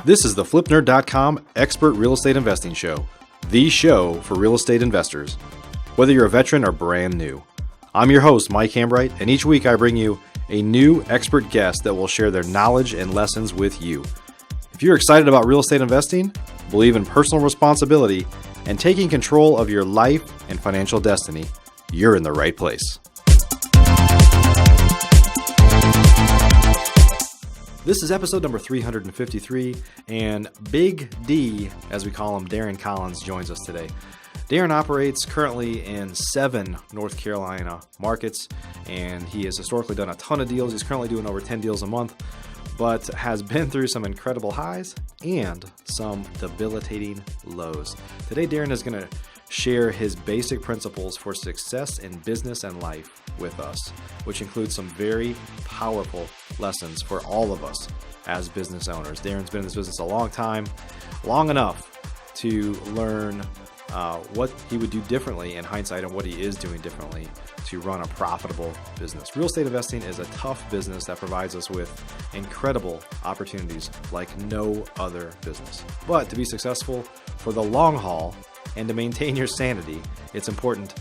This is the FlipNerd.com Expert Real Estate Investing Show, the show for real estate investors, whether you're a veteran or brand new. I'm your host, Mike Hambright, and each week I bring you a new expert guest that will share their knowledge and lessons with you. If you're excited about real estate investing, believe in personal responsibility, and taking control of your life and financial destiny, you're in the right place. This is episode number 353, and Big D, as we call him, Darrin Collins, joins us today. Darrin operates currently in 7 North Carolina markets, and he has historically done a ton of deals. He's currently doing over 10 deals a month, but has been through some incredible highs and some debilitating lows. Today, Darrin is going to share his basic principles for success in business and life with us, which includes some very powerful lessons for all of us as business owners. Darrin's been in this business a long time, long enough to learn what he would do differently in hindsight and what he is doing differently to run a profitable business. Real estate investing is a tough business that provides us with incredible opportunities like no other business. But to be successful for the long haul and to maintain your sanity, it's important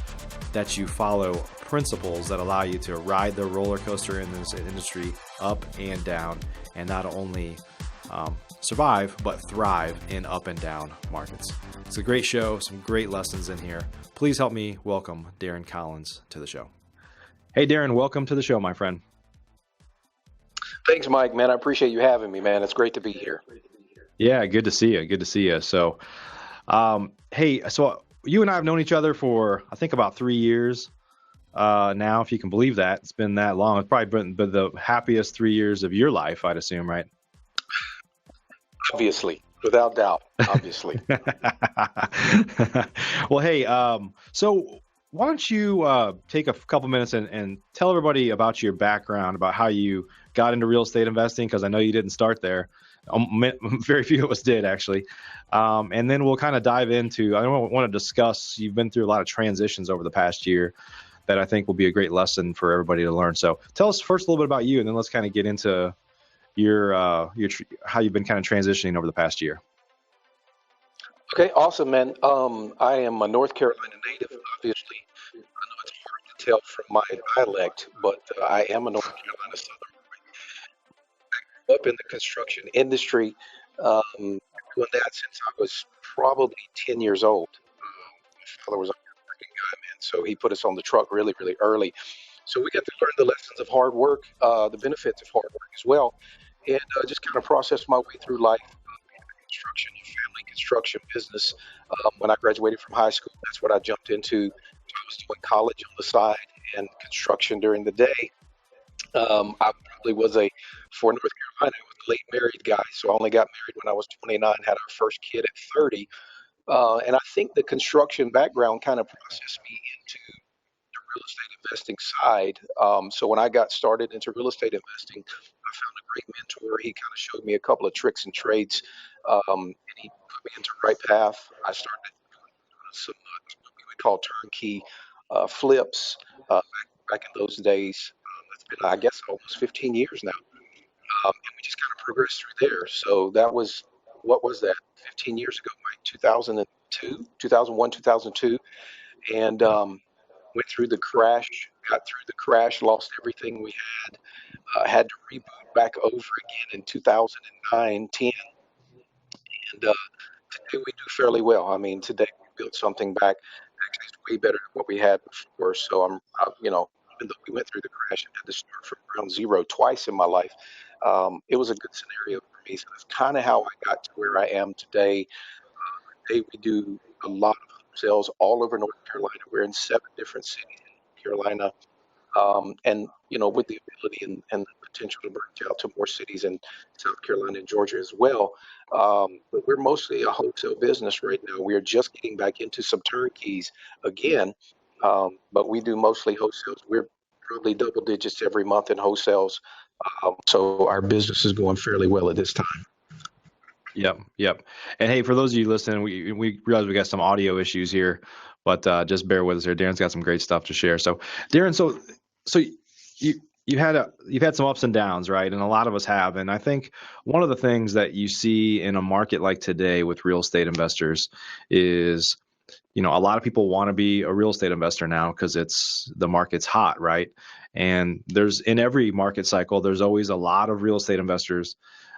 that you follow principles that allow you to ride the roller coaster in this industry up and down, and not only survive, but thrive in up and down markets. It's a great show, some great lessons in here. Please help me welcome Darrin Collins to the show. Hey, Darrin, welcome to the show, my friend. Thanks, Mike, man. I appreciate you having me, man. It's great to be here. Yeah, good to see you. Good to see you. So, hey, so you and I have known each other for, I think, about 3 years now, if you can believe that. It's been that long. It's probably been the happiest 3 years of your life, I'd assume, right? Obviously, without doubt, obviously. Well, hey, so why don't you take a couple minutes and tell everybody about your background, about how you got into real estate investing, because I know you didn't start there. Very few of us did, actually. And then we'll kind of dive into, I want to discuss, you've been through a lot of transitions over the past year that I think will be a great lesson for everybody to learn. So tell us first a little bit about you, and then let's kind of get into your how you've been kind of transitioning over the past year. Okay, awesome, man. I am a North Carolina native, obviously. I know it's hard to tell from my dialect, but I am a North Carolina Southern boy. Up in the construction industry, doing that since I was probably 10 years old. My father was a working guy, man, so he put us on the truck really, really early. So we got to learn the lessons of hard work, the benefits of hard work as well, and just kind of process my way through life. Construction, family construction business. When I graduated from high school, that's what I jumped into. I was doing college on the side and construction during the day. I probably was for North Carolina, I was a late married guy, so I only got married when I was 29, had our first kid at 30. And I think the construction background kind of processed me into the real estate investing side. So when I got started into real estate investing, I found a great mentor. He kind of showed me a couple of tricks and trades, and he put me into the right path. I started doing some what we would call turnkey flips back in those days. That's been, I guess, almost 15 years now. And we just kind of progressed through there. So that was, what was that, 15 years ago, Mike, 2001, 2002. And went through the crash, got through the crash, lost everything we had to reboot back over again in 2009, 10. And today we do fairly well. I mean, today we built something back, actually it's way better than what we had before. So even though we went through the crash and had to start from ground zero twice in my life, it was a good scenario for me. So that's kind of how I got to where I am today. Today we do a lot of sales all over North Carolina. We're in 7 different cities in North Carolina. And, with the ability and the potential to branch out to more cities in South Carolina and Georgia as well. But we're mostly a wholesale business right now. We are just getting back into some turnkeys again, but we do mostly wholesales. We're probably double digits every month in wholesales. So our business is going fairly well at this time. Yep. And hey, for those of you listening, we realize we got some audio issues here, but just bear with us here. Darrin's got some great stuff to share. So Darrin, so you've had some ups and downs, right? And a lot of us have. And I think one of the things that you see in a market like today with real estate investors is, a lot of people want to be a real estate investor now because the market's hot, right? And there's in every market cycle, there's always a lot of real estate investors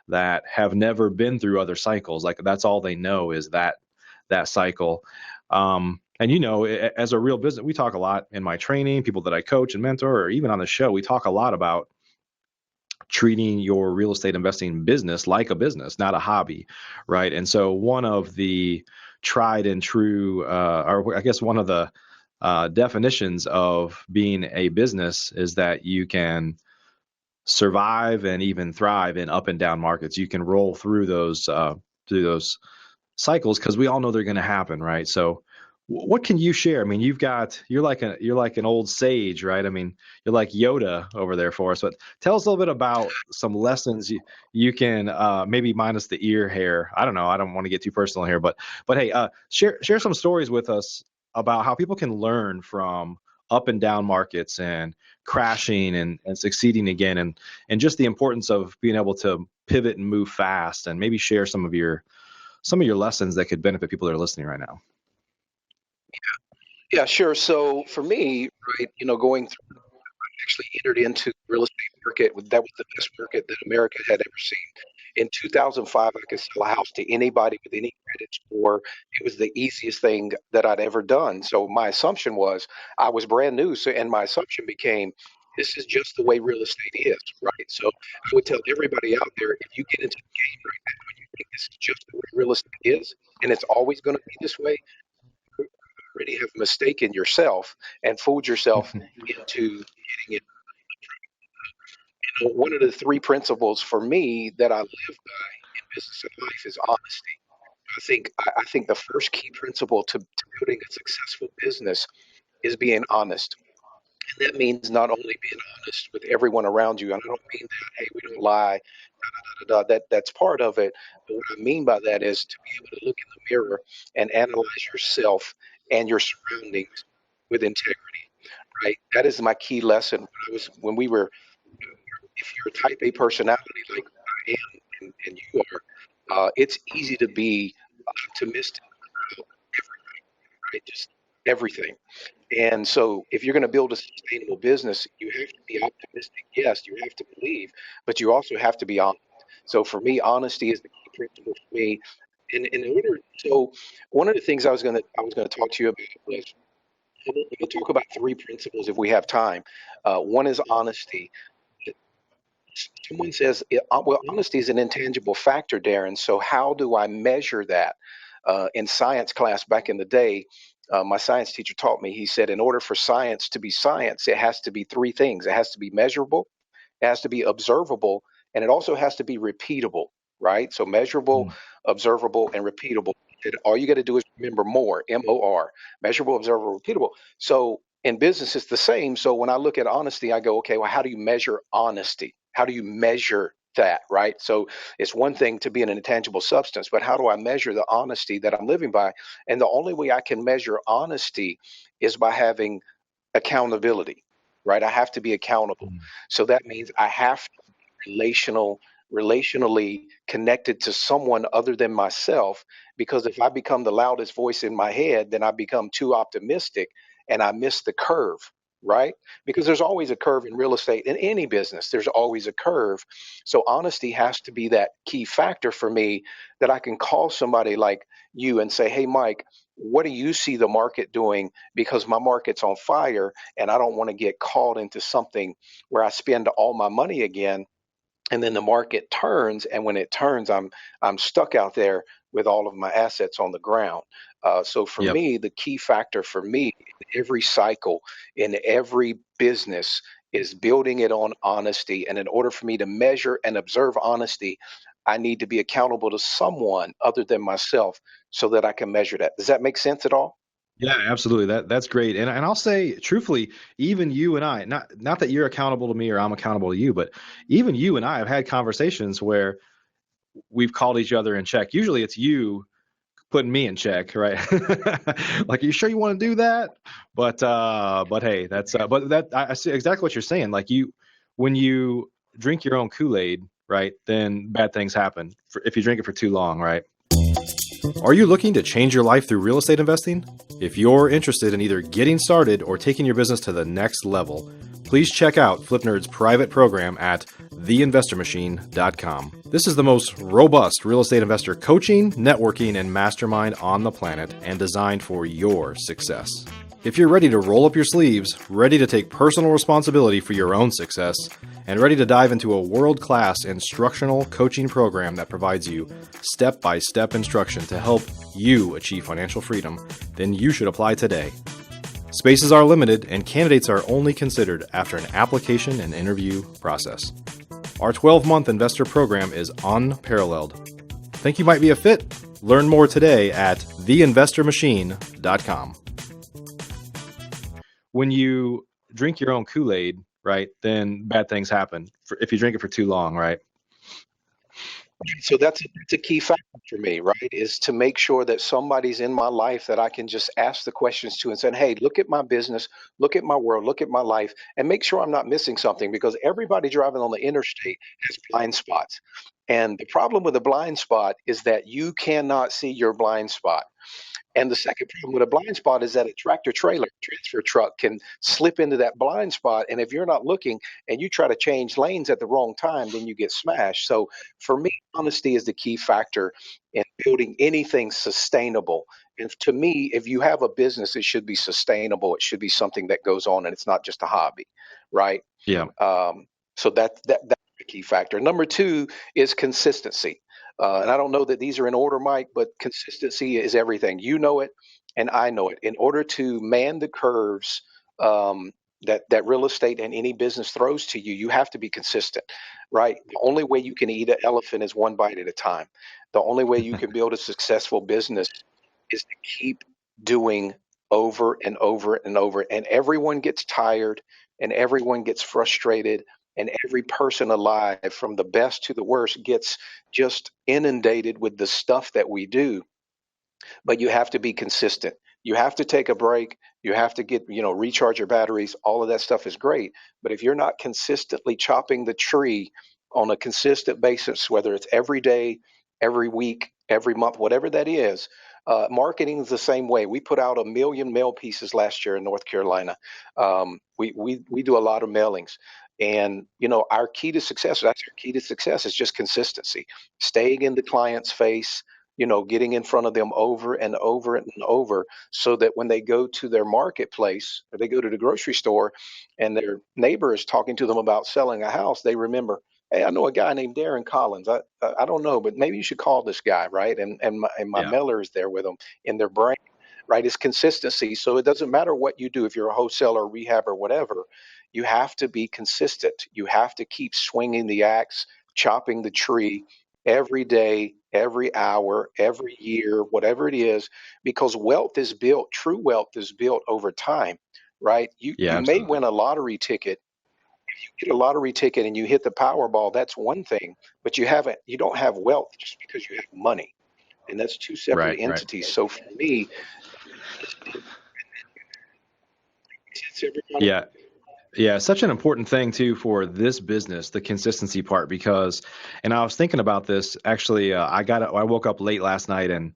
that have never been through other cycles. Like that's all they know is that cycle. And as a real business, we talk a lot in my training, people that I coach and mentor, or even on the show, we talk a lot about treating your real estate investing business like a business, not a hobby, right? And so one of the tried and true, or I guess one of the definitions of being a business is that you can survive and even thrive in up and down markets. You can roll through those cycles because we all know they're going to happen, right? So what can you share? I mean, you're like an old sage, right? I mean, you're like Yoda over there for us. But tell us a little bit about some lessons you can maybe minus the ear hair. I don't know. I don't want to get too personal here, but hey, share some stories with us about how people can learn from up and down markets and crashing and succeeding again, and just the importance of being able to pivot and move fast, and maybe share some of your lessons that could benefit people that are listening right now. Yeah, sure. So for me, right, going through, I actually entered into the real estate market. That was the best market that America had ever seen. In 2005, I could sell a house to anybody with any credit score. It was the easiest thing that I'd ever done. So my assumption was I was brand new. So, and my assumption became, this is just the way real estate is, right? So I would tell everybody out there, if you get into the game right now and you think this is just the way real estate is, and it's always going to be this way, you already have mistaken yourself and fooled yourself into getting it. One of the three principles for me that I live by in business and life is honesty. I think the first key principle to building a successful business is being honest. And that means not only being honest with everyone around you, and I don't mean that, hey, we don't lie, that's part of it. But what I mean by that is to be able to look in the mirror and analyze yourself and your surroundings with integrity, right? That is my key lesson. When we were, if you're a type A personality like I am and you are, it's easy to be optimistic about everything, right? Just everything. And so, if you're going to build a sustainable business, you have to be optimistic. Yes, you have to believe, but you also have to be honest. So, for me, honesty is the key principle for me. And in order, so one of the things I was gonna talk to you about was we'll talk about three principles if we have time. One is honesty. Someone says, well, honesty is an intangible factor, Darrin. So how do I measure that? In science class back in the day, my science teacher taught me, he said, in order for science to be science, it has to be three things. It has to be measurable, it has to be observable, and it also has to be repeatable, right? So measurable, Mm. observable, and repeatable. And all you got to do is remember more, MOR, measurable, observable, repeatable. So in business, it's the same. So when I look at honesty, I go, okay, well, how do you measure honesty? How do you measure that, right? So it's one thing to be an intangible substance, but how do I measure the honesty that I'm living by? And the only way I can measure honesty is by having accountability, right? I have to be accountable. Mm. So that means I have to be relationally connected to someone other than myself, because if I become the loudest voice in my head, then I become too optimistic and I miss the curve, right? Because there's always a curve in real estate, in any business there's always a curve. So honesty has to be that key factor for me, that I can call somebody like you and say, hey Mike, what do you see the market doing? Because my market's on fire and I don't want to get caught into something where I spend all my money again, and then the market turns, and when it turns, I'm stuck out there with all of my assets on the ground. So for Yep. me, the key factor for me in every cycle, in every business, is building it on honesty. And in order for me to measure and observe honesty, I need to be accountable to someone other than myself so that I can measure that. Does that make sense at all? Yeah, absolutely. That's great. And I'll say truthfully, even you and I, not that you're accountable to me or I'm accountable to you, but even you and I have had conversations where we've called each other in check. Usually it's you putting me in check, right? Like, are you sure you want to do that? But hey, that's but that I see exactly what you're saying. Like when you drink your own Kool-Aid, right, then bad things happen if you drink it for too long, right? Are you looking to change your life through real estate investing? If you're interested in either getting started or taking your business to the next level, please check out FlipNerd's private program at theinvestormachine.com. This is the most robust real estate investor coaching, networking, and mastermind on the planet, and designed for your success. If you're ready to roll up your sleeves, ready to take personal responsibility for your own success, and ready to dive into a world-class instructional coaching program that provides you step-by-step instruction to help you achieve financial freedom, then you should apply today. Spaces are limited, and candidates are only considered after an application and interview process. Our 12-month investor program is unparalleled. Think you might be a fit? Learn more today at theinvestormachine.com. When you drink your own Kool-Aid, right, then bad things happen if you drink it for too long, right? So that's a key factor for me, right? Is to make sure that somebody's in my life that I can just ask the questions to and say, hey, look at my business, look at my world, look at my life, and make sure I'm not missing something, because everybody driving on the interstate has blind spots. And the problem with a blind spot is that you cannot see your blind spot. And the second problem with a blind spot is that a tractor trailer transfer truck can slip into that blind spot. And if you're not looking and you try to change lanes at the wrong time, then you get smashed. So for me, honesty is the key factor in building anything sustainable. And to me, if you have a business, it should be sustainable. It should be something that goes on and it's not just a hobby, right? Yeah. So that's the key factor. Number two is consistency. And I don't know that these are in order, Mike, but consistency is everything. You know it, and I know it. In order to man the curves that real estate and any business throws to you, you have to be consistent, right? The only way you can eat an elephant is one bite at a time. The only way you can build a successful business is to keep doing over and over and over. And everyone gets tired and everyone gets frustrated, and every person alive, from the best to the worst, gets just inundated with the stuff that we do. But you have to be consistent. You have to take a break. You have to recharge your batteries. All of that stuff is great. But if you're not consistently chopping the tree on a consistent basis, whether it's every day, every week, every month, whatever that is, marketing is the same way. We put out 1 million mail pieces last year in North Carolina. We do a lot of mailings. And, our key to success, that's our key to success, is just consistency, staying in the client's face, getting in front of them over and over and over, so that when they go to their marketplace or they go to the grocery store and their neighbor is talking to them about selling a house, they remember, hey, I know a guy named Darrin Collins. I don't know, but maybe you should call this guy, right? And my Yeah. mailer is there with them in their brain, right? It's consistency. So it doesn't matter what you do, if you're a wholesaler, rehab, or whatever, you have to be consistent. You have to keep swinging the axe, chopping the tree every day, every hour, every year, whatever it is, because true wealth is built over time, right? You Yeah, may absolutely. win a lottery ticket. Get a lottery ticket and you hit the Powerball, that's one thing, but you don't have wealth just because you have money, and that's two separate Right, right. entities. So for me, it's everybody. Yeah. Yeah, such an important thing too for this business, the consistency part, because, and I was thinking about this actually. I woke up late last night, and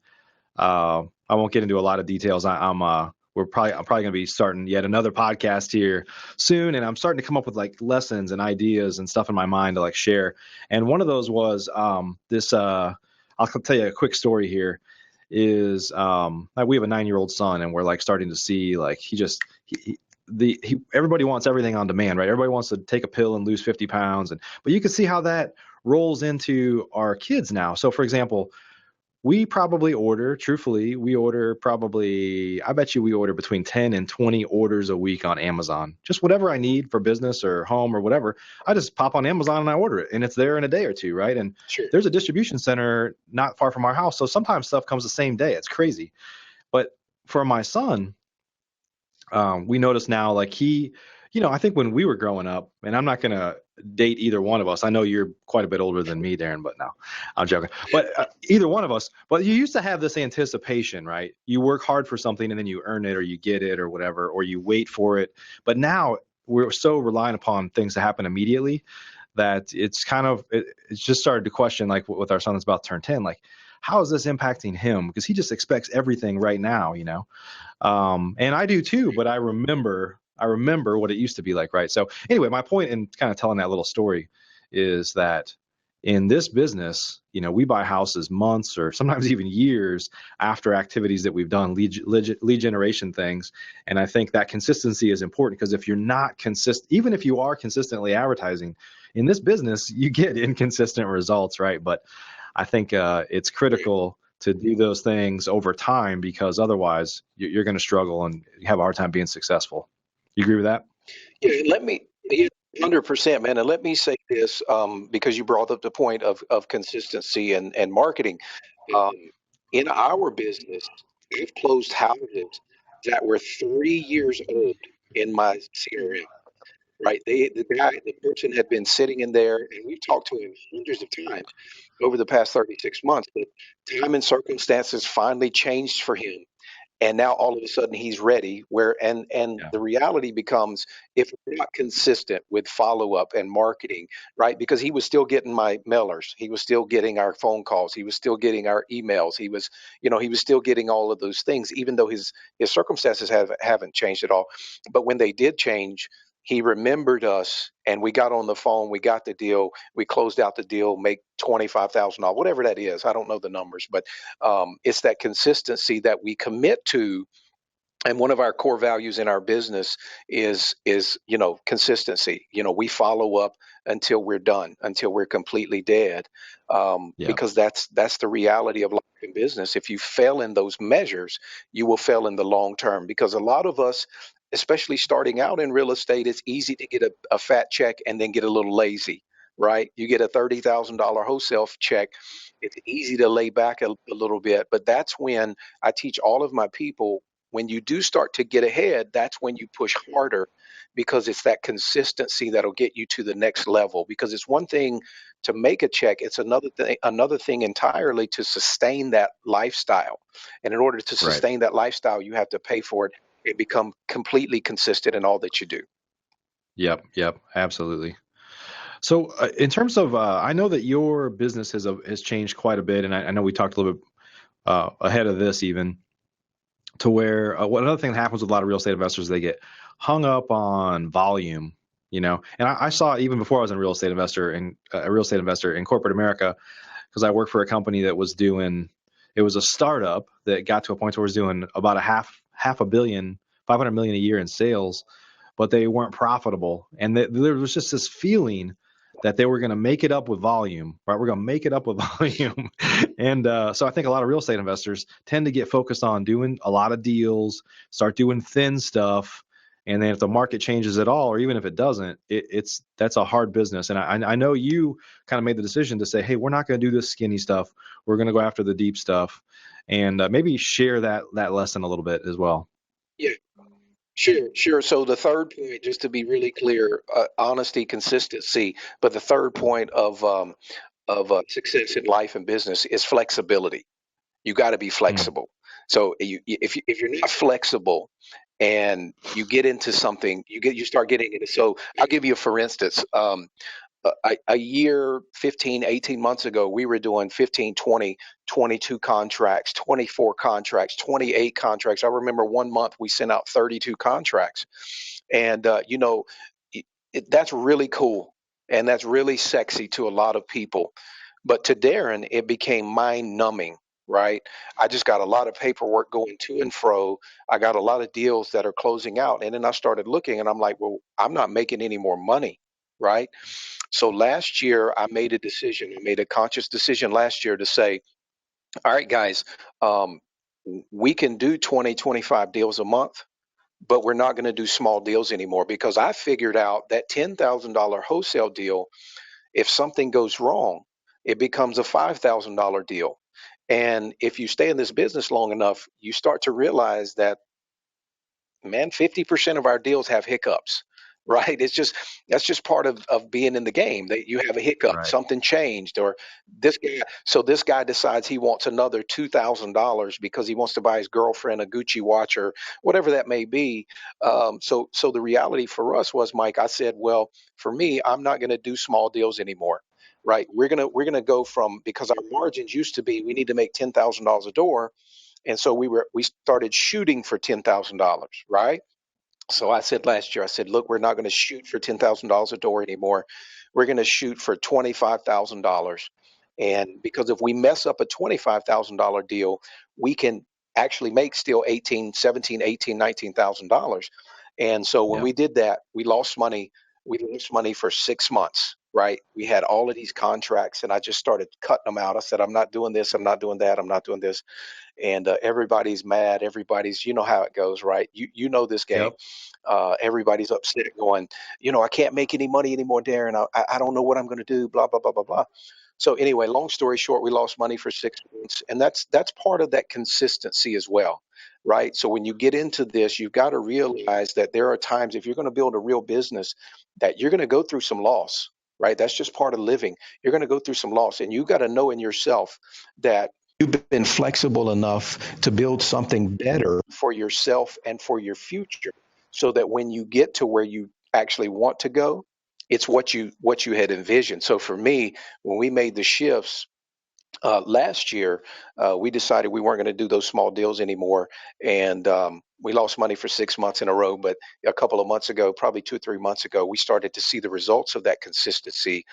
I won't get into a lot of details. I'm probably going to be starting yet another podcast here soon, and I'm starting to come up with like lessons and ideas and stuff in my mind to like share. And one of those was this. I'll tell you a quick story here. Is like we have a 9-year-old son, and we're like starting to see like everybody wants everything on demand, right? Everybody wants to take a pill and lose 50 pounds, but you can see how that rolls into our kids now. So, for example, we probably order, truthfully, I bet you we order between 10 and 20 orders a week on Amazon. Just whatever I need for business or home or whatever, I just pop on Amazon and I order it, and it's there in a day or two, right? And Sure. there's a distribution center not far from our house, so sometimes stuff comes the same day. It's crazy. But for my son, we notice now, like I think when we were growing up, and I'm not going to date either one of us. I know you're quite a bit older than me, Darrin, but no, I'm joking. But either one of us, but you used to have this anticipation, right? You work hard for something and then you earn it or you get it or whatever, or you wait for it. But now we're so reliant upon things to happen immediately that it's kind of it's just started to question, like with our son that's about to turn 10, like how is this impacting him, because he just expects everything right now, and I do too, but I remember what it used to be like, right? So anyway, my point in kind of telling that little story is that in this business, we buy houses months or sometimes even years after activities that we've done, lead generation things. And I think that consistency is important, because if you're not consistent, even if you are consistently advertising in this business, you get inconsistent results, right? But I think it's critical to do those things over time, because otherwise you're going to struggle and have a hard time being successful. You agree with that? Yeah, 100%, man. And let me say this, because you brought up the point of consistency and marketing. Um, in our business, I've closed houses that were 3 years old in my CRM, right? The person had been sitting in there, and we've talked to him hundreds of times over the past 36 months. But time and circumstances finally changed for him, and now all of a sudden he's ready, and Yeah. the reality becomes, if we're not consistent with follow-up and marketing, right? Because he was still getting my mailers, he was still getting our phone calls, he was still getting our emails, he was still getting all of those things, even though his circumstances haven't changed at all. But when they did change, he remembered us, and we got on the phone, we got the deal, we closed out the deal, make $25,000, whatever that is. I don't know the numbers, but it's that consistency that we commit to. And one of our core values in our business is consistency. We follow up until we're done, until we're completely dead, Yeah. because that's the reality of life in business. If you fail in those measures, you will fail in the long term, because a lot of us, especially starting out in real estate, it's easy to get a fat check and then get a little lazy, right? You get a $30,000 wholesale check, it's easy to lay back a little bit. But that's when I teach all of my people, when you do start to get ahead, that's when you push harder, because it's that consistency that'll get you to the next level. Because it's one thing to make a check, it's another thing entirely to sustain that lifestyle. And in order to Right. sustain that lifestyle, you have to pay for it and become completely consistent in all that you do. Yep. Yep. Absolutely. So, in terms of, I know that your business has changed quite a bit, and I know we talked a little bit ahead of this, even to where what another thing that happens with a lot of real estate investors, they get hung up on volume, And I saw even before I was a real estate investor in corporate America, because I worked for a company that was doing, it was a startup that got to a point where it was doing about a half a billion, 500 million a year in sales, but they weren't profitable. And there was just this feeling that they were going to make it up with volume, right? We're going to make it up with volume. And so I think a lot of real estate investors tend to get focused on doing a lot of deals, start doing thin stuff. And then if the market changes at all, or even if it doesn't, that's a hard business. And I know you kind of made the decision to say, hey, we're not going to do this skinny stuff. We're going to go after the deep stuff. And maybe share that lesson a little bit as well. Yeah. Sure, sure. So the third point, just to be really clear, honesty, consistency. But the third point of success in life and business is flexibility. You got to be Mm. flexible. So if you're not flexible and you get into something, you start getting into. So I'll give you for instance. A year, 15, 18 months ago, we were doing 15, 20, 22 contracts, 24 contracts, 28 contracts. I remember one month we sent out 32 contracts. And, that's really cool. And that's really sexy to a lot of people. But to Darren, it became mind numbing, right? I just got a lot of paperwork going to and fro. I got a lot of deals that are closing out. And then I started looking and I'm like, well, I'm not making any more money, right? So last year, I made a decision. I made a conscious decision last year to say, all right, guys, um, we can do 20, 25 deals a month, but we're not going to do small deals anymore, because I figured out that $10,000 wholesale deal, if something goes wrong, it becomes a $5,000 deal. And if you stay in this business long enough, you start to realize that, man, 50% of our deals have hiccups, right? That's just part of being in the game, that you have a hiccup, Right. something changed, or this guy decides he wants another $2,000 because he wants to buy his girlfriend a Gucci watch or whatever that may be. So the reality for us was, Mike, I said, well, for me, I'm not going to do small deals anymore. Right. We're gonna go from, because our margins used to be, we need to make $10,000 a door. And so we started shooting for $10,000, right? So I said last year, I said, look, we're not going to shoot for $10,000 a door anymore. We're going to shoot for $25,000. And because if we mess up a $25,000 deal, we can actually make still 18, 17, 18, $19,000. And so when Yeah. we did that, we lost money. We lost money for 6 months, right? We had all of these contracts and I just started cutting them out. I said, I'm not doing this. I'm not doing that. I'm not doing this. And everybody's mad. Everybody's, you know how it goes, right? You know this game. Yep. Everybody's upset, going, I can't make any money anymore, Darren. I don't know what I'm going to do. Blah blah blah blah blah. So anyway, long story short, we lost money for 6 months, and that's part of that consistency as well, right? So when you get into this, you've got to realize that there are times, if you're going to build a real business, that you're going to go through some loss, right? That's just part of living. You're going to go through some loss, and you got to know in yourself that you've been flexible enough to build something better for yourself and for your future, so that when you get to where you actually want to go, it's what you had envisioned. So for me, when we made the shifts last year, we decided we weren't going to do those small deals anymore, and we lost money for 6 months in a row. But a couple of months ago, probably 2 or 3 months ago, we started to see the results of that consistency,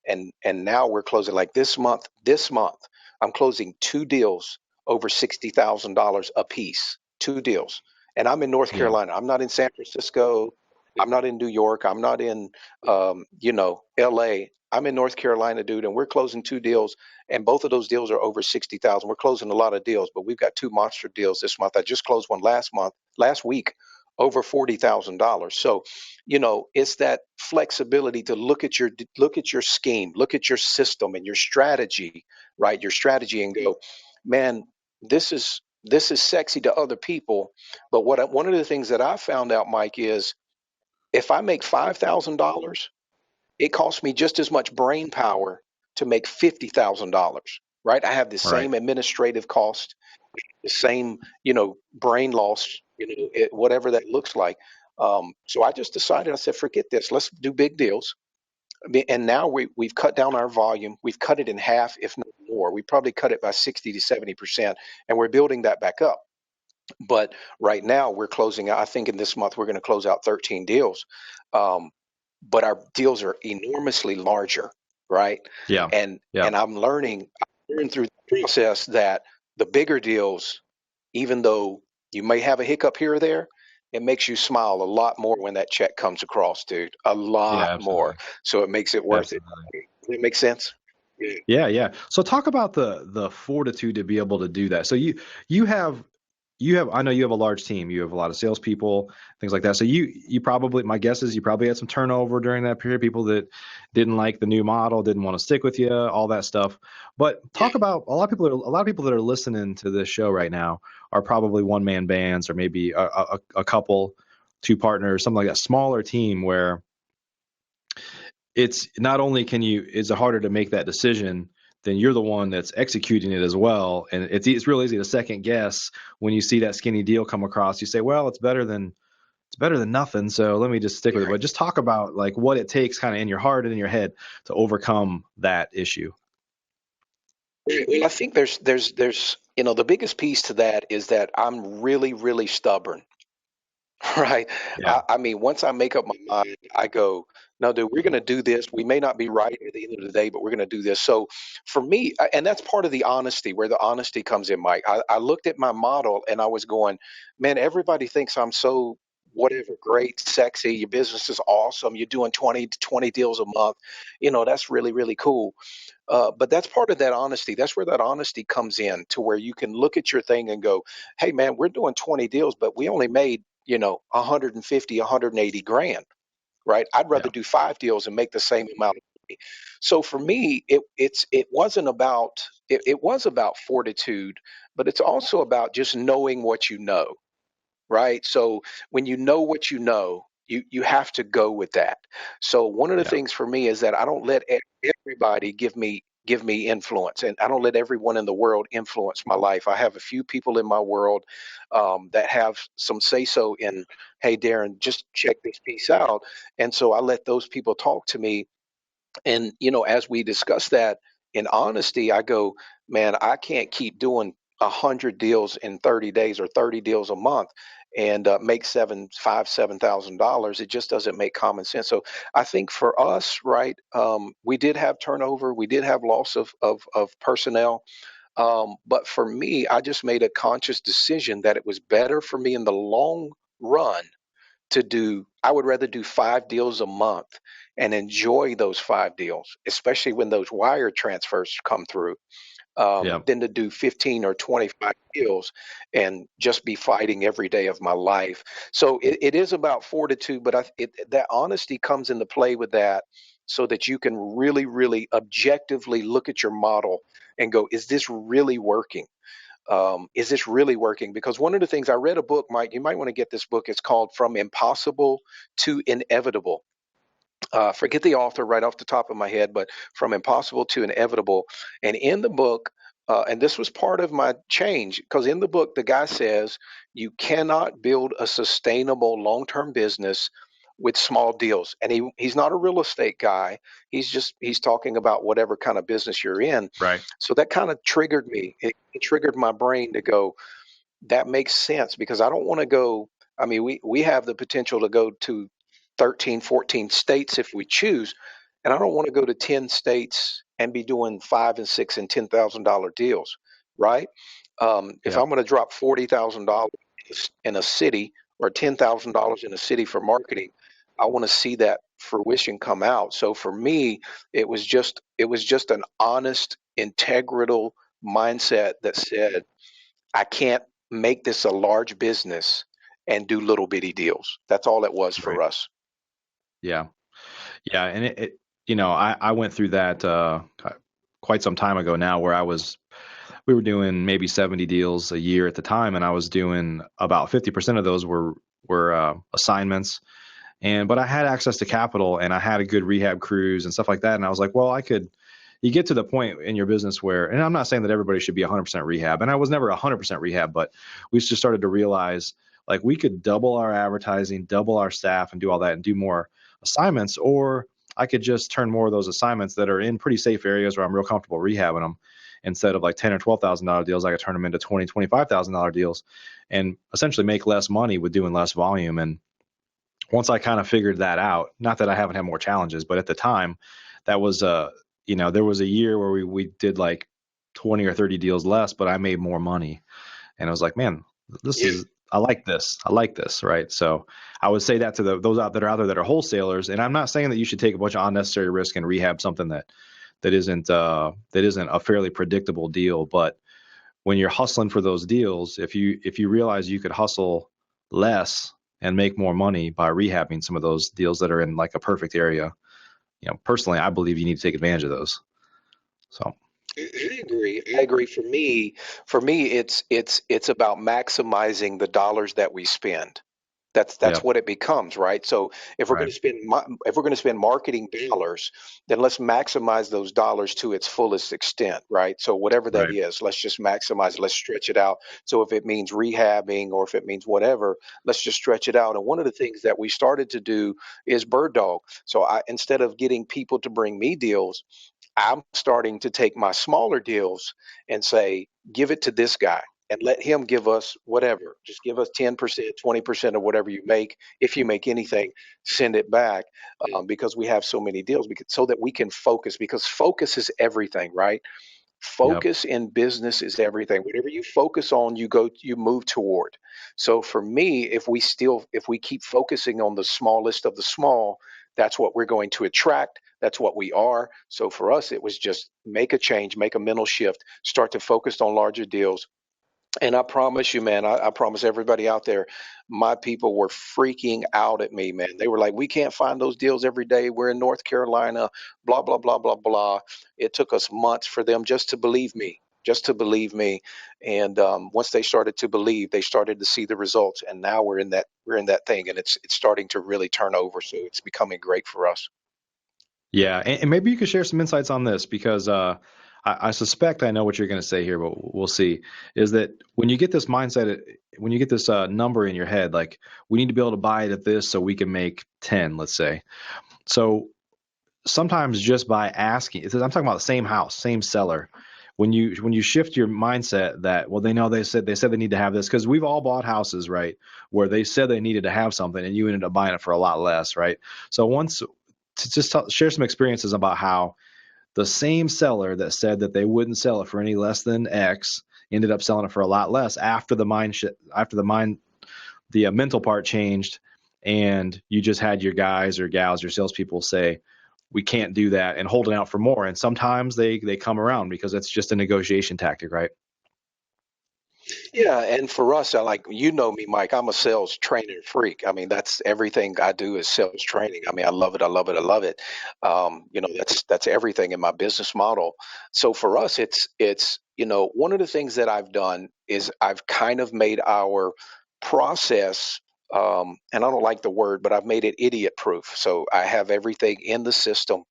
and now we're closing, like this month. This month, I'm closing two deals over $60,000 a piece. Two deals, and I'm in North Yeah. Carolina. I'm not in San Francisco. I'm not in New York. I'm not in, L.A. I'm in North Carolina, dude, and we're closing two deals, and both of those deals are over 60,000. We're closing a lot of deals, but we've got two monster deals this month. I just closed one last week, over $40,000. So, it's that flexibility to look at your scheme, look at your system and your strategy, right? Your strategy, and go, man, this is sexy to other people, but one of the things that I found out, Mike, is if I make $5,000, it costs me just as much brain power to make $50,000, right? I have the Right. same administrative cost, the same, brain loss, whatever that looks like. So I just decided, I said, forget this. Let's do big deals. And now we've cut down our volume. We've cut it in half, if not more. We probably cut it by 60 to 70%, and we're building that back up. But right now we're closing out, I think in this month we're going to close out 13 deals. Um, but our deals are enormously larger, right? Yeah. And Yeah. and I'm learning through the process that the bigger deals, even though you may have a hiccup here or there, it makes you smile a lot more when that check comes across, dude. A Yeah. lot more. Absolutely. So it makes it worth it. Absolutely. Does that make sense? Yeah. Yeah. Yeah. So talk about the fortitude to be able to do that. So you have I know you have a large team. You have a lot of salespeople, things like that. So you probably, my guess is you probably had some turnover during that period. People that didn't like the new model, didn't want to stick with you, all that stuff. But talk about a lot of people that are listening to this show right now are probably one man bands, or maybe a couple, two partners, something like that, smaller team where it's not only is it harder to make that decision, then you're the one that's executing it as well. And it's real easy to second guess when you see that skinny deal come across. You say, well, it's better than nothing, so let me just stick with it. But just talk about like what it takes kind of in your heart and in your head to overcome that issue. Well, I think there's the biggest piece to that is that I'm really, really stubborn. Right. Yeah. I mean, once I make up my mind, I go, no, dude, we're going to do this. We may not be right at the end of the day, but we're going to do this. So for me, and that's part of the honesty, where the honesty comes in, Mike. I looked at my model and I was going, man, everybody thinks I'm so whatever, great, sexy. Your business is awesome. You're doing 20 to 20 deals a month. That's really, really cool. But that's part of that honesty. That's where that honesty comes in, to where you can look at your thing and go, hey, man, we're doing 20 deals, but we only made, 150, 180 grand, right? I'd rather Yeah. do five deals and make the same amount of money. So for me, it was about fortitude, but it's also about just knowing what you know, right? So when you know what you know, you have to go with that. So one of the Yeah. things for me is that I don't let everybody give me influence, and I don't let everyone in the world influence my life. I have a few people in my world that have some say so in, hey, Darrin, just check this piece out. And so I let those people talk to me, and as we discuss that in honesty, I go, man, I can't keep doing 100 deals in 30 days or 30 deals a month and make $7,000. It just doesn't make common sense. So I think for us, right, we did have turnover, we did have loss of personnel. But for me, I just made a conscious decision that it was better for me in the long run I would rather do 5 deals a month and enjoy those 5 deals, especially when those wire transfers come through, Yeah. than to do 15 or 25 deals and just be fighting every day of my life. So it is about fortitude, but that honesty comes into play with that, so that you can really, really objectively look at your model and go, is this really working? Is this really working? Because one of the things, I read a book, Mike, you might want to get this book. It's called From Impossible to Inevitable. Forget the author right off the top of my head, but From Impossible to Inevitable. And in the book, and this was part of my change, because in the book, the guy says you cannot build a sustainable long term business with small deals. And he's not a real estate guy. He's talking about whatever kind of business you're in. Right. So that kind of triggered me. It triggered my brain to go, that makes sense, because I don't want to go. I mean, we have the potential to go to 13, 14 states if we choose, and I don't want to go to 10 states and be doing five and six and $10,000 deals, right? If Yeah. I'm going to drop $40,000 in a city, or $10,000 in a city for marketing, I want to see that fruition come out. So for me, it was just an honest, integral mindset that said, I can't make this a large business and do little bitty deals. That's all it was Right. for us. Yeah. Yeah. And I went through that quite some time ago now, where we were doing maybe 70 deals a year at the time, and I was doing about 50% of those were assignments. But I had access to capital, and I had a good rehab crews and stuff like that. And I was like, well, you get to the point in your business where, and I'm not saying that everybody should be 100% rehab, and I was never 100% rehab, but we just started to realize, like, we could double our advertising, double our staff, and do all that and do more assignments, or I could just turn more of those assignments that are in pretty safe areas where I'm real comfortable rehabbing them. Instead of like $10,000 or $12,000 deals, I could turn them into $20,000, $25,000 deals, and essentially make less money with doing less volume. And once I kind of figured that out, not that I haven't had more challenges, but at the time, that was there was a year where we did like 20 or 30 deals less, but I made more money. And I was like, man, Yeah. I like this. I like this, right? So I would say that to those that are out there that are wholesalers. And I'm not saying that you should take a bunch of unnecessary risk and rehab something that isn't a fairly predictable deal. But when you're hustling for those deals, if you realize you could hustle less and make more money by rehabbing some of those deals that are in like a perfect area, personally, I believe you need to take advantage of those. So I agree. I agree. For me, it's about maximizing the dollars that we spend. That's yeah, what it becomes, right? So right, if we're going to spend marketing dollars, then let's maximize those dollars to its fullest extent, right? So whatever that right, is, let's just maximize it. Let's stretch it out. So if it means rehabbing, or if it means whatever, let's just stretch it out. And one of the things that we started to do is bird dog. So instead of getting people to bring me deals, I'm starting to take my smaller deals and say, give it to this guy and let him give us whatever. Just give us 10%, 20% of whatever you make. If you make anything, send it back, because we have so many deals, so that we can focus, because focus is everything, right? yep, Focus in business is everything. Whatever you focus on, you move toward. So for me, if we keep focusing on the smallest of the small, that's what we're going to attract. That's what we are. So for us, it was just make a change, make a mental shift, start to focus on larger deals. And I promise you, man, I promise everybody out there, my people were freaking out at me, man. They were like, we can't find those deals every day. We're in North Carolina, blah, blah, blah, blah, blah. It took us months for them just to believe me. just to believe me. And once they started to believe, they started to see the results. And now we're in that thing, and it's starting to really turn over. So it's becoming great for us. Yeah, and maybe you could share some insights on this because I suspect I know what you're going to say here, but we'll see. Is that when you get this mindset, when you get this number in your head, like we need to be able to buy it at this so we can make 10, let's say. So sometimes just by asking, I'm talking about the same house, same seller. When you shift your mindset that, well, they said they need to have this, because we've all bought houses, right, where they said they needed to have something and you ended up buying it for a lot less, right? So once to just share some experiences about how the same seller that said that they wouldn't sell it for any less than X ended up selling it for a lot less after the mental part changed, and you just had your guys or gals, your salespeople say, we can't do that, and holding out for more. And sometimes they come around because it's just a negotiation tactic, right? Yeah, and for us, I like me, Mike. I'm a sales training freak. I mean, that's everything I do is sales training. I mean, I love it. I love it. I love it. That's everything in my business model. So for us, it's one of the things that I've done is I've kind of made our process. And I don't like the word, but I've made it idiot proof. So I have everything in the system.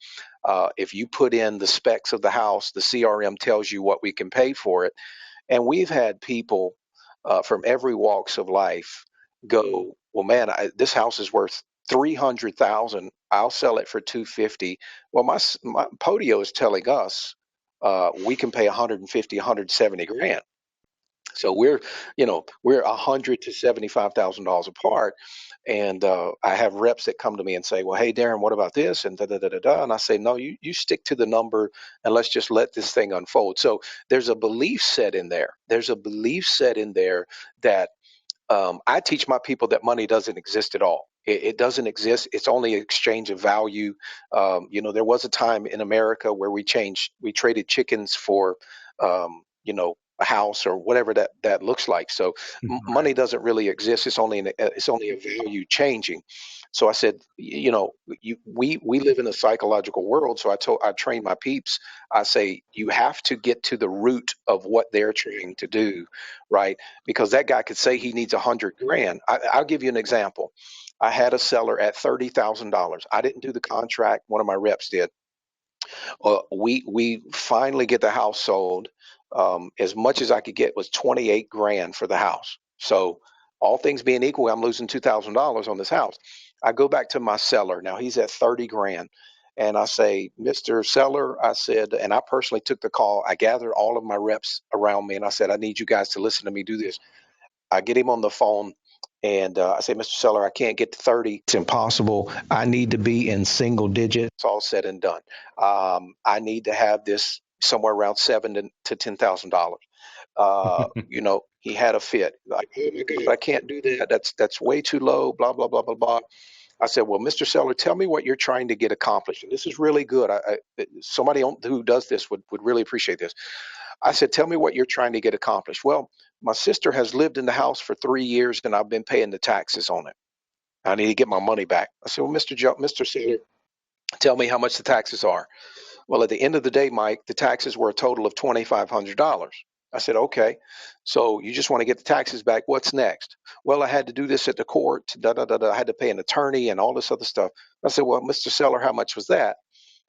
If you put in the specs of the house, the CRM tells you what we can pay for it. And we've had people from every walks of life go, well, man, this house is worth 300,000. I'll sell it for 250. Well, my Podio is telling us we can pay 150, 170 grand. So we're 100 to $75,000 apart, and I have reps that come to me and say, "Well, hey, Darrin, what about this?" And da da da da da. And I say, "No, you stick to the number, and let's just let this thing unfold." So there's a belief set in there. There's a belief set in there that I teach my people that money doesn't exist at all. It doesn't exist. It's only exchange of value. There was a time in America where we traded chickens for, a house or whatever that looks like. So Right. money doesn't really exist. It's only a value changing. So I said, we live in a psychological world. So I train my peeps. I say you have to get to the root of what they're trying to do, right? Because that guy could say he needs 100 grand. I'll give you an example. I had a seller at $30,000. I didn't do the contract. One of my reps did. We finally get the house sold. As much as I could get was 28 grand for the house. So all things being equal, I'm losing $2,000 on this house. I go back to my seller. Now he's at 30 grand. And I say, Mr. Seller, I said, and I personally took the call. I gathered all of my reps around me and I said, I need you guys to listen to me do this. I get him on the phone and I say, Mr. Seller, I can't get to 30. It's impossible. I need to be in single digits. It's all said and done. I need to have this somewhere around seven to $10,000. He had a fit. Like, oh my God, I can't do that. That's way too low. Blah blah blah blah blah. I said, well, Mr. Seller, tell me what you're trying to get accomplished. And this is really good. Somebody who does this would really appreciate this. I said, tell me what you're trying to get accomplished. Well, my sister has lived in the house for 3 years and I've been paying the taxes on it. I need to get my money back. I said, well, Mr. Seller, tell me how much the taxes are. Well, at the end of the day, Mike, the taxes were a total of $2,500. I said, okay, so you just want to get the taxes back. What's next? Well, I had to do this at the court. Da, da, da, da. I had to pay an attorney and all this other stuff. I said, well, Mr. Seller, how much was that?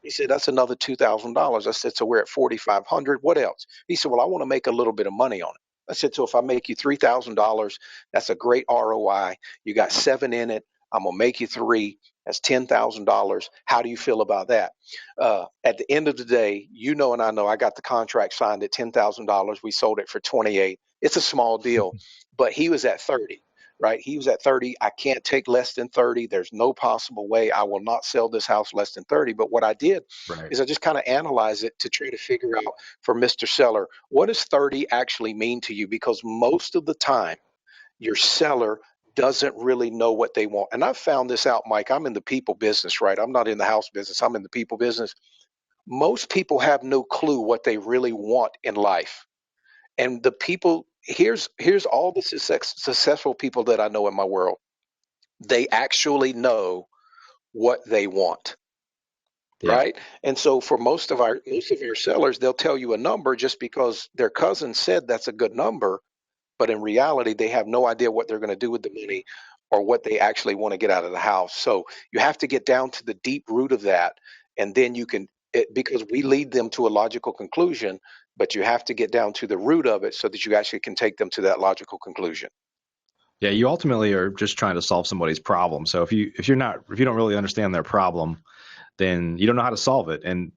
He said, that's another $2,000. I said, so we're at 4,500. What else? He said, well, I want to make a little bit of money on it. I said, so if I make you $3,000, that's a great ROI. You got seven in it. I'm going to make you three. That's $10,000. How do you feel about that? At the end of the day, and I know I got the contract signed at $10,000. We sold it for 28. It's a small deal, but he was at 30. Right? He was at 30. I can't take less than 30. There's no possible way. I will not sell this house less than 30. But what I did Right. is I just kind of analyze it to try to figure out for Mr. Seller, what does 30 actually mean to you? Because most of the time, your seller doesn't really know what they want. And I've found this out, Mike. I'm in the people business, right? I'm not in the house business. I'm in the people business. Most people have no clue what they really want in life. And the people, here's all the successful people that I know in my world. They actually know what they want. Yeah. right? And so for most of our sellers, they'll tell you a number just because their cousin said that's a good number, but in reality, they have no idea what they're going to do with the money or what they actually want to get out of the house. So you have to get down to the deep root of that, and then you can, because we lead them to a logical conclusion, but you have to get down to the root of it so that you actually can take them to that logical conclusion. Yeah, you ultimately are just trying to solve somebody's problem. So if you don't really understand their problem, then you don't know how to solve it. And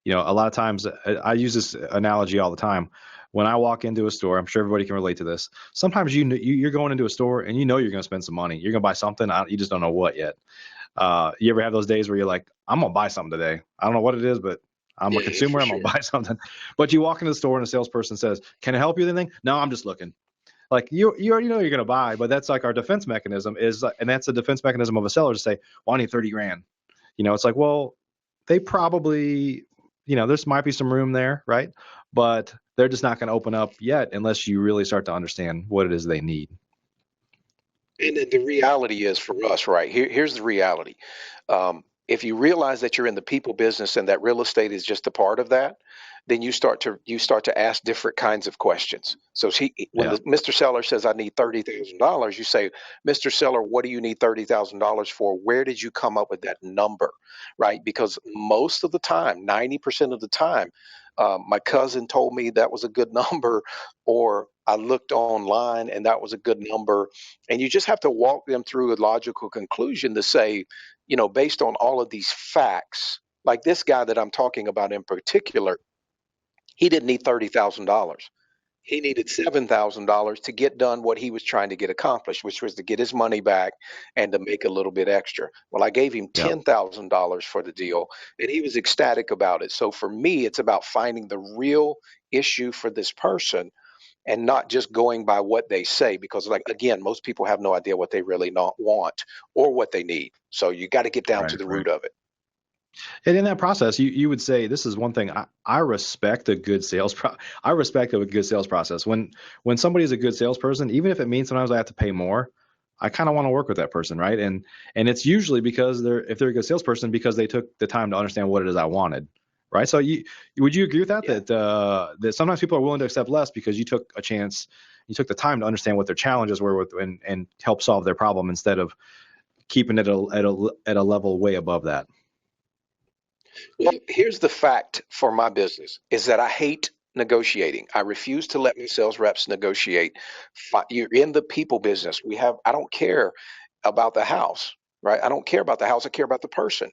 a lot of times I use this analogy all the time. When I walk into a store, I'm sure everybody can relate to this. Sometimes you're going into a store and you're going to spend some money. You're going to buy something. You just don't know what yet. You ever have those days where you're like, I'm going to buy something today. I don't know what it is, but I'm a Yeah, consumer. for I'm going to sure. buy something. But you walk into the store and a salesperson says, "Can I help you with anything?" "No, I'm just looking." Like you already know you're going to buy, but that's like our defense mechanism and that's the defense mechanism of a seller to say, "Well, I need 30 grand." It's like, well, they probably, this might be some room there, right? But they're just not going to open up yet unless you really start to understand what it is they need. And then the reality is for us, right? Here's the reality. If you realize that you're in the people business and that real estate is just a part of that, then you start to ask different kinds of questions. So when Yeah. the Mr. Seller says, "I need $30,000," you say, "Mr. Seller, what do you need $30,000 for? Where did you come up with that number?" Right? Because most of the time, 90% of the time, my cousin told me that was a good number, or I looked online and that was a good number, and you just have to walk them through a logical conclusion to say, based on all of these facts, like this guy that I'm talking about in particular, he didn't need $30,000. He needed $7,000 to get done what he was trying to get accomplished, which was to get his money back and to make a little bit extra. Well, I gave him Yeah. $10,000 for the deal, and he was ecstatic about it. So for me, it's about finding the real issue for this person and not just going by what they say, because like again, most people have no idea what they really not want or what they need, so you got to get down to Right. the Right. root of it. And in that process, you would say this is one thing I respect a good I respect a good sales process. When somebody is a good salesperson, even if it means sometimes I have to pay more, I kind of want to work with that person, right? And it's usually because if they're a good salesperson because they took the time to understand what it is I wanted, right? So would you agree with that Yeah. that sometimes people are willing to accept less because you took the time to understand what their challenges were and help solve their problem instead of keeping it at a level way above that. Well, here's the fact for my business is that I hate negotiating. I refuse to let my sales reps negotiate. You're in the people business. I don't care about the house, right? I don't care about the house. I care about the person.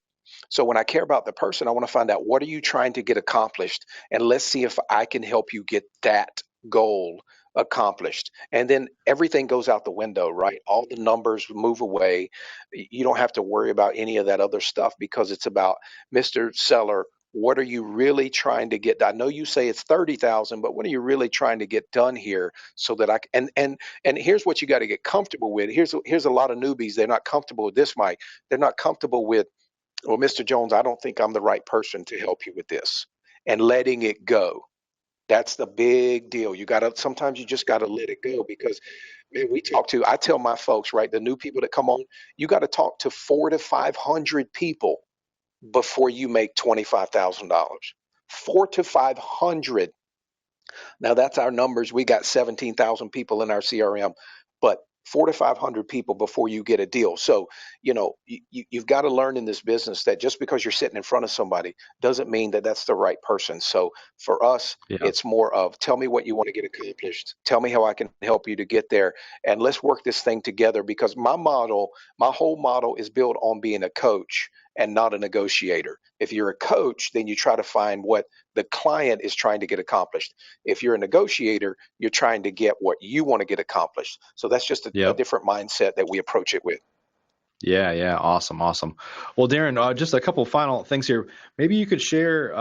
So when I care about the person, I want to find out what are you trying to get accomplished, and let's see if I can help you get that goal accomplished. And then everything goes out the window, right? All the numbers move away. You don't have to worry about any of that other stuff because it's about Mr. Seller. What are you really trying to get? I know you say it's 30,000, but what are you really trying to get done here so that and here's what you got to get comfortable with. Here's a lot of newbies. They're not comfortable with this, Mike. They're not comfortable with, well, Mr. Jones, I don't think I'm the right person to help you with this, and letting it go. That's the big deal. Sometimes you just gotta let it go because, man, I tell my folks, right, the new people that come on, you got to talk to 400 to 500 people before you make $25,000. 400 to 500. Now that's our numbers. We got 17,000 people in our CRM, but 400 to 500 people before you get a deal. So, you've got to learn in this business that just because you're sitting in front of somebody doesn't mean that that's the right person. So for us, Yeah. it's more of tell me what you want to get accomplished. Tell me how I can help you to get there. And let's work this thing together because my whole model is built on being a coach and not a negotiator. If you're a coach, then you try to find what the client is trying to get accomplished. If you're a negotiator, you're trying to get what you want to get accomplished. So that's just a Yep. different mindset that we approach it with. Yeah, yeah, awesome, awesome. Well, Darrin, just a couple final things here. Maybe you could share,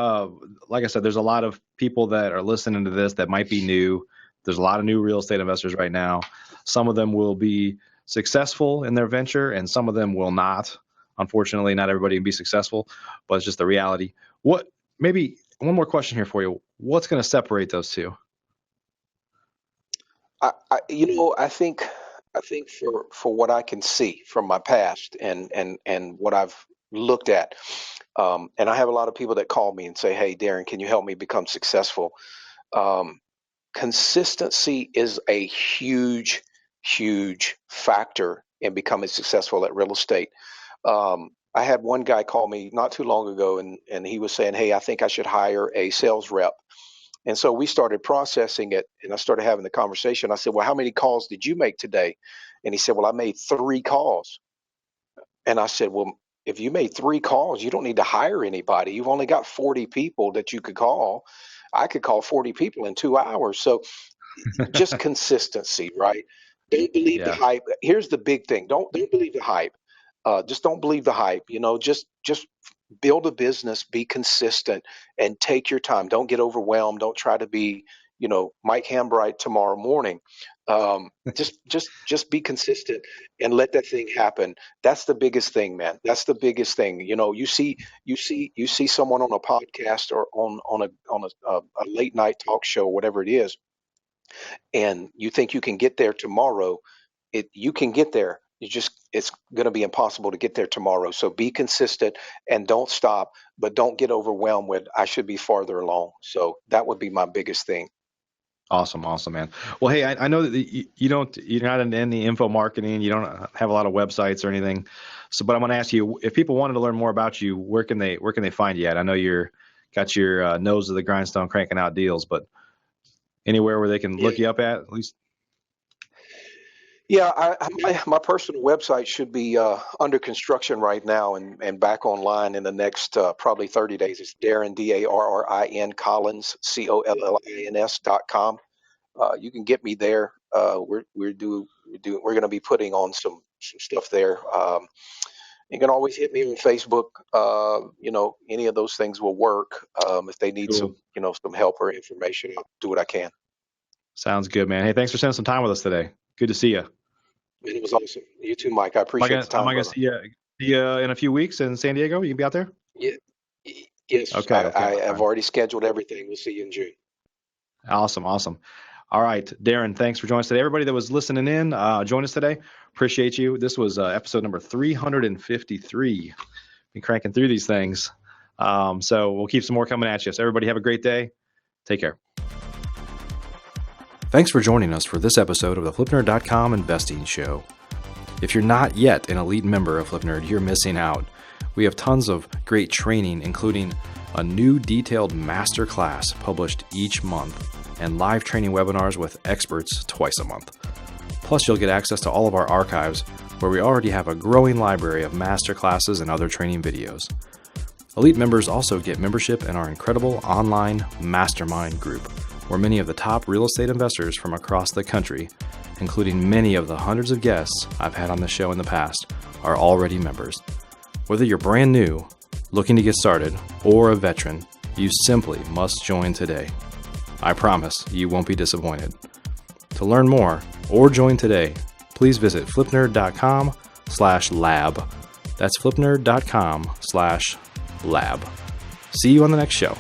like I said, there's a lot of people that are listening to this that might be new. There's a lot of new real estate investors right now. Some of them will be successful in their venture, and some of them will not. Unfortunately, not everybody can be successful, but it's just the reality. Maybe one more question here for you. What's going to separate those two? I think for what I can see from my past and what I've looked at, And I have a lot of people that call me and say, "Hey, Darrin, can you help me become successful?" Um, Consistency is a huge, huge factor in becoming successful at real estate. I had one guy call me not too long ago, and he was saying, "Hey, I think I should hire a sales rep." And so we started processing it, and I started having the conversation. I said, "Well, how many calls did you make today?" And he said, "Well, I made 3 calls." And I said, "Well, if you made 3 calls, you don't need to hire anybody. You've only got 40 people that you could call. I could call 40 people in 2 hours." So just consistency, right? Don't believe the Yeah. hype. Here's the big thing. Don't believe the hype. Just don't believe the hype. Just build a business, be consistent, and take your time. Don't get overwhelmed. Don't try to be, Mike Hambright tomorrow morning. Just be consistent and let that thing happen. That's the biggest thing, man. That's the biggest thing. You see someone on a podcast or on a late night talk show, whatever it is, and you think you can get there tomorrow. You can get there. It's going to be impossible to get there tomorrow. So be consistent and don't stop, but don't get overwhelmed with I should be farther along. So that would be my biggest thing. Awesome, man. Well, hey, I know that you're not in any info marketing. You don't have a lot of websites or anything. So, but I'm going to ask you, if people wanted to learn more about you, where can they find you at? I know you're got your nose to the grindstone, cranking out deals, but anywhere where they can look you up at least. Yeah, my personal website should be under construction right now and back online in the next probably 30 days. It's Darrin, Darrin Collins, COLLINS.com. You can get me there. We're going to be putting on some stuff there. You can always hit me on Facebook. Any of those things will work. If they need Cool. some help or information, I'll do what I can. Sounds good, man. Hey, thanks for spending some time with us today. Good to see you. It was awesome. You too, Mike. I appreciate the time. Am I going to see you in a few weeks in San Diego? You can be out there? Yeah. Yes. Okay. I have already scheduled everything. We'll see you in June. Awesome. All right, Darrin, thanks for joining us today. Everybody that was listening in, join us today. Appreciate you. This was episode number 353. Been cranking through these things. So we'll keep some more coming at you. So everybody have a great day. Take care. Thanks for joining us for this episode of the FlipNerd.com Investing Show. If you're not yet an elite member of FlipNerd, you're missing out. We have tons of great training, including a new detailed masterclass published each month and live training webinars with experts twice a month. Plus, you'll get access to all of our archives, where we already have a growing library of masterclasses and other training videos. Elite members also get membership in our incredible online mastermind group, where many of the top real estate investors from across the country, including many of the hundreds of guests I've had on the show in the past, are already members. Whether you're brand new, looking to get started, or a veteran, you simply must join today. I promise you won't be disappointed. To learn more or join today, please visit FlipNerd.com/lab. That's FlipNerd.com/lab. See you on the next show.